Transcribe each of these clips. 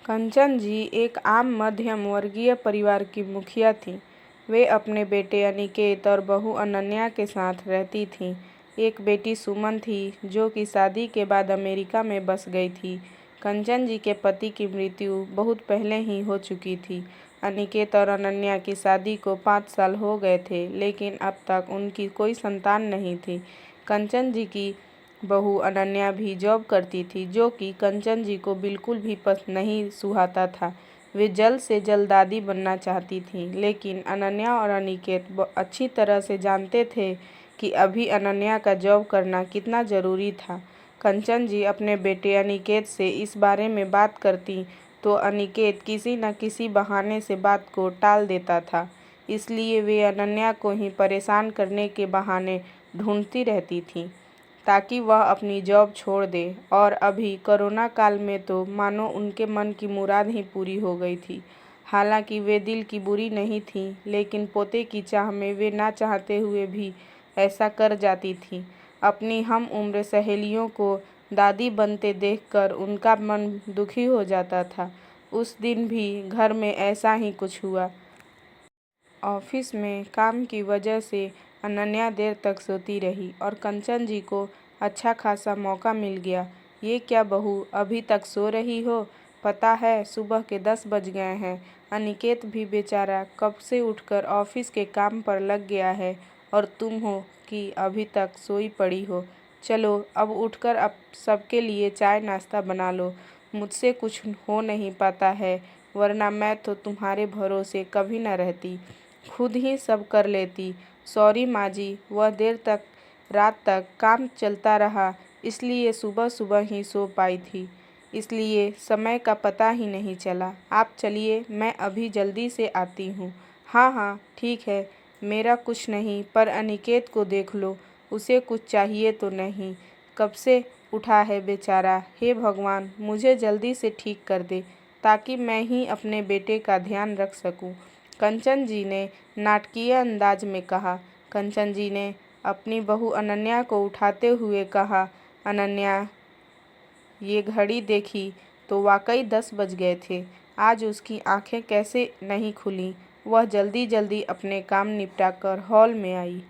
कंचन जी एक आम मध्यम वर्गीय परिवार की मुखिया थीं। वे अपने बेटे अनिकेत और बहू अनन्या के साथ रहती थीं। एक बेटी सुमन थी जो कि शादी के बाद अमेरिका में बस गई थी। कंचन जी के पति की मृत्यु बहुत पहले ही हो चुकी थी। अनिकेत और अनन्या की शादी को 5 साल हो गए थे, लेकिन अब तक उनकी कोई संतान नहीं थी। कंचन जी की बहू अनन्या भी जॉब करती थी, जो कि कंचन जी को बिल्कुल भी पसंद नहीं सुहाता था। वे जल्द से जल्द दादी बनना चाहती थीं, लेकिन अनन्या और अनिकेत अच्छी तरह से जानते थे कि अभी अनन्या का जॉब करना कितना ज़रूरी था। कंचन जी अपने बेटे अनिकेत से इस बारे में बात करती तो अनिकेत किसी न किसी बहाने से बात को टाल देता था। इसलिए वे अनन्या को ही परेशान करने के बहाने ढूंढती रहती थीं ताकि वह अपनी जॉब छोड़ दे। और अभी कोरोना काल में तो मानो उनके मन की मुराद ही पूरी हो गई थी। हालांकि वे दिल की बुरी नहीं थीं, लेकिन पोते की चाह में वे ना चाहते हुए भी ऐसा कर जाती थीं। अपनी हम उम्र सहेलियों को दादी बनते देखकर उनका मन दुखी हो जाता था। उस दिन भी घर में ऐसा ही कुछ हुआ। ऑफिस में काम की वजह से अनन्या देर तक सोती रही और कंचन जी को अच्छा खासा मौका मिल गया। ये क्या बहू, अभी तक सो रही हो? पता है सुबह के 10 बज गए हैं। अनिकेत भी बेचारा कब से उठकर ऑफिस के काम पर लग गया है और तुम हो कि अभी तक सोई पड़ी हो। चलो अब उठकर अब सबके लिए चाय नाश्ता बना लो। मुझसे कुछ हो नहीं पाता है, वरना मैं तो तुम्हारे भरोसे कभी न रहती, खुद ही सब कर लेती। सॉरी माँ जी, वह देर तक रात तक काम चलता रहा, इसलिए सुबह सुबह ही सो पाई थी, इसलिए समय का पता ही नहीं चला। आप चलिए, मैं अभी जल्दी से आती हूँ। हाँ हाँ ठीक है, मेरा कुछ नहीं, पर अनिकेत को देख लो, उसे कुछ चाहिए तो नहीं? कब से उठा है बेचारा। हे भगवान, मुझे जल्दी से ठीक कर दे ताकि मैं ही अपने बेटे का ध्यान रख सकूं, कंचन जी ने नाटकीय अंदाज में कहा। कंचन जी ने अपनी बहू अनन्या को उठाते हुए कहा, अनन्या, ये घड़ी देखी तो वाकई 10 बज गए थे। आज उसकी आंखें कैसे नहीं खुली। वह जल्दी जल्दी अपने काम निपटा कर हॉल में आई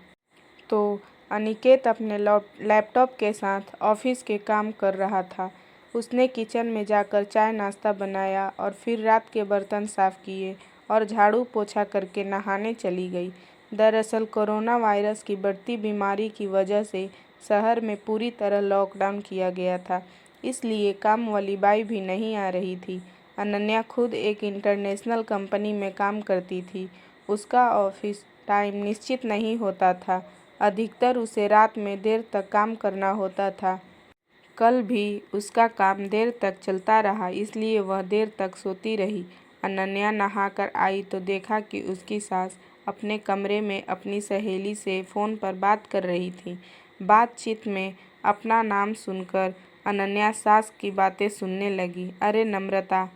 तो अनिकेत अपने लैपटॉप के साथ ऑफिस के काम कर रहा था। उसने किचन में जाकर चाय नाश्ता बनाया और फिर रात के बर्तन साफ किए और झाड़ू पोछा करके नहाने चली गई। दरअसल कोरोना वायरस की बढ़ती बीमारी की वजह से शहर में पूरी तरह लॉकडाउन किया गया था, इसलिए काम वाली बाई भी नहीं आ रही थी। अनन्या खुद एक इंटरनेशनल कंपनी में काम करती थी। उसका ऑफिस टाइम निश्चित नहीं होता था, अधिकतर उसे रात में देर तक काम करना होता था। कल भी उसका काम देर तक चलता रहा, इसलिए वह देर तक सोती रही। अनन्या नहाकर आई तो देखा कि उसकी सास अपने कमरे में अपनी सहेली से फ़ोन पर बात कर रही थी। बातचीत में अपना नाम सुनकर अनन्या सास की बातें सुनने लगी। अरे नम्रता,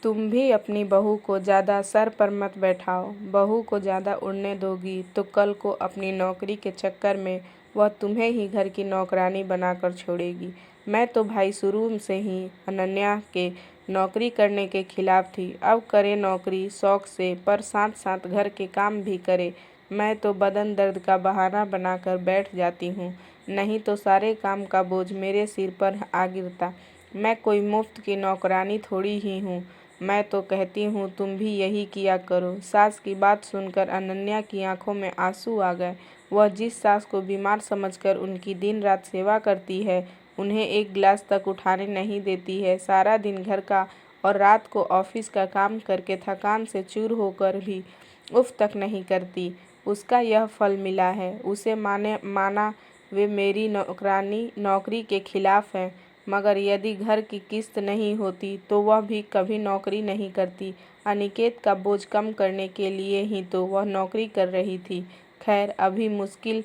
तुम भी अपनी बहू को ज़्यादा सर पर मत बैठाओ। बहू को ज़्यादा उड़ने दोगी तो कल को अपनी नौकरी के चक्कर में वह तुम्हें ही घर की नौकरानी बनाकर छोड़ेगी। मैं तो भाई शुरू से ही अनन्या के नौकरी करने के खिलाफ थी। अब करे नौकरी शौक से, पर साथ साथ घर के काम भी करे। मैं तो बदन दर्द का बहाना बनाकर बैठ जाती हूँ, नहीं तो सारे काम का बोझ मेरे सिर पर आ गिरता। मैं कोई मुफ्त की नौकरानी थोड़ी ही हूँ। मैं तो कहती हूँ तुम भी यही किया करो। सास की बात सुनकर अनन्या की आंखों में आंसू आ गए। वह जिस सास को बीमार समझकर उनकी दिन रात सेवा करती है, उन्हें एक गिलास तक उठाने नहीं देती है, सारा दिन घर का और रात को ऑफिस का काम करके थकान से चूर होकर भी उफ तक नहीं करती, उसका यह फल मिला है। उसे माना वे मेरी नौकरानी नौकरी के खिलाफ हैं, मगर यदि घर की किस्त नहीं होती तो वह भी कभी नौकरी नहीं करती। अनिकेत का बोझ कम करने के लिए ही तो वह नौकरी कर रही थी। खैर, अभी मुश्किल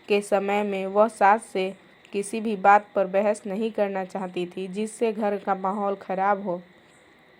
के समय में वह सास से किसी भी बात पर बहस नहीं करना चाहती थी जिससे घर का माहौल खराब हो,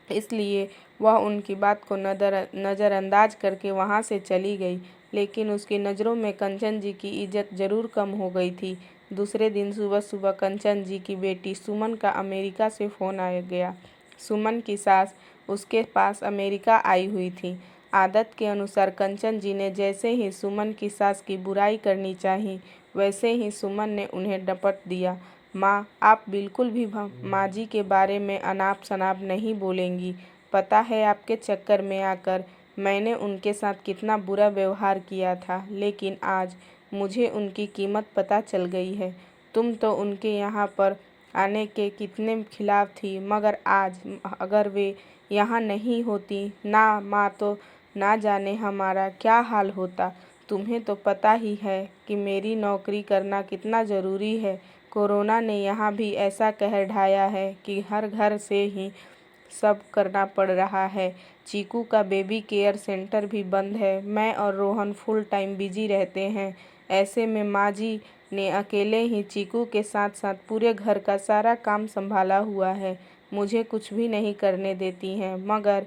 इसलिए वह उनकी बात को नज़रअंदाज करके वहाँ से चली गई। लेकिन उसकी नज़रों में कंचन जी की इज्जत ज़रूर कम हो गई थी। दूसरे दिन सुबह सुबह कंचन जी की बेटी सुमन का अमेरिका से फ़ोन आ गया। सुमन की सास उसके पास अमेरिका आई हुई थी। आदत के अनुसार कंचन जी ने जैसे ही सुमन की सास की बुराई करनी चाही, वैसे ही सुमन ने उन्हें डपट दिया। माँ, आप बिल्कुल भी माँ जी के बारे में अनाप शनाप नहीं बोलेंगी। पता है आपके चक्कर में आकर मैंने उनके साथ कितना बुरा व्यवहार किया था, लेकिन आज मुझे उनकी कीमत पता चल गई है। तुम तो उनके यहाँ पर आने के कितने खिलाफ थी, मगर आज अगर वे यहाँ नहीं होती ना माँ, तो ना जाने हमारा क्या हाल होता। तुम्हें तो पता ही है कि मेरी नौकरी करना कितना ज़रूरी है। कोरोना ने यहाँ भी ऐसा कहर ढाया है कि हर घर से ही सब करना पड़ रहा है। चीकू का बेबी केयर सेंटर भी बंद है। मैं और रोहन फुल टाइम बिजी रहते हैं। ऐसे में माँ जी ने अकेले ही चीकू के साथ साथ पूरे घर का सारा काम संभाला हुआ है। मुझे कुछ भी नहीं करने देती हैं, मगर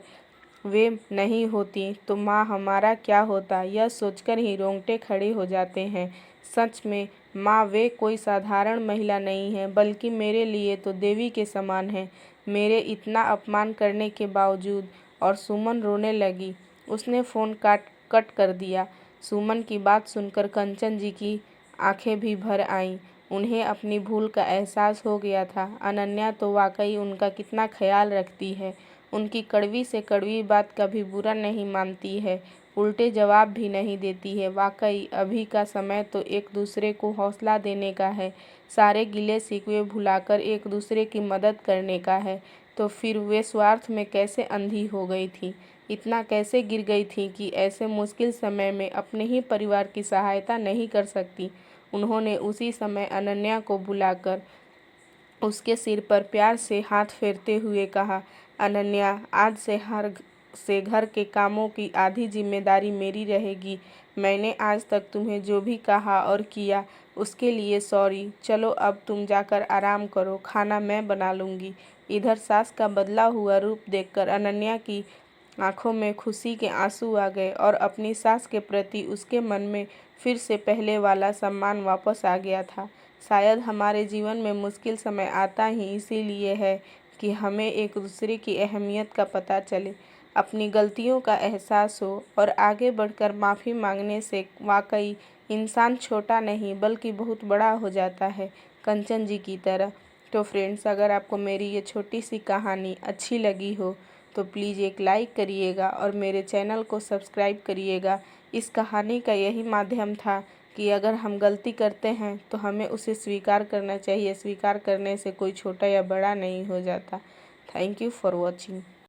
वे नहीं होती तो माँ हमारा क्या होता, यह सोचकर ही रोंगटे खड़े हो जाते हैं। सच में माँ, वे कोई साधारण महिला नहीं है, बल्कि मेरे लिए तो देवी के समान है। मेरे इतना अपमान करने के बावजूद। और सुमन रोने लगी। उसने फ़ोन कट कर दिया। सुमन की बात सुनकर कंचन जी की आंखें भी भर आईं। उन्हें अपनी भूल का एहसास हो गया था। अनन्या तो वाकई उनका कितना ख्याल रखती है। उनकी कड़वी से कड़वी बात कभी बुरा नहीं मानती है, उल्टे जवाब भी नहीं देती है। वाकई अभी का समय तो एक दूसरे को हौसला देने का है, सारे गिले शिकवे भुलाकर एक दूसरे की मदद करने का है। तो फिर वे स्वार्थ में कैसे अंधी हो गई थी, इतना कैसे गिर गई थी कि ऐसे मुश्किल समय में अपने ही परिवार की सहायता नहीं कर सकती। उन्होंने उसी समय अनन्या को बुलाकर उसके सिर पर प्यार से हाथ फेरते हुए कहा, अनन्या, आज से घर के कामों की आधी जिम्मेदारी मेरी रहेगी। मैंने आज तक तुम्हें जो भी कहा और किया उसके लिए सॉरी। चलो अब तुम जाकर आराम करो, खाना मैं बना लूँगी। इधर सास का बदला हुआ रूप देखकर अनन्या की आंखों में खुशी के आंसू आ गए और अपनी सास के प्रति उसके मन में फिर से पहले वाला सम्मान वापस आ गया था। शायद हमारे जीवन में मुश्किल समय आता ही इसीलिए है कि हमें एक दूसरे की अहमियत का पता चले, अपनी गलतियों का एहसास हो और आगे बढ़कर माफ़ी मांगने से वाकई इंसान छोटा नहीं बल्कि बहुत बड़ा हो जाता है, कंचन जी की तरह। तो फ्रेंड्स, अगर आपको मेरी ये छोटी सी कहानी अच्छी लगी हो तो प्लीज़ एक लाइक करिएगा और मेरे चैनल को सब्सक्राइब करिएगा। इस कहानी का यही माध्यम था कि अगर हम गलती करते हैं तो हमें उसे स्वीकार करना चाहिए। स्वीकार करने से कोई छोटा या बड़ा नहीं हो जाता। Thank you for watching.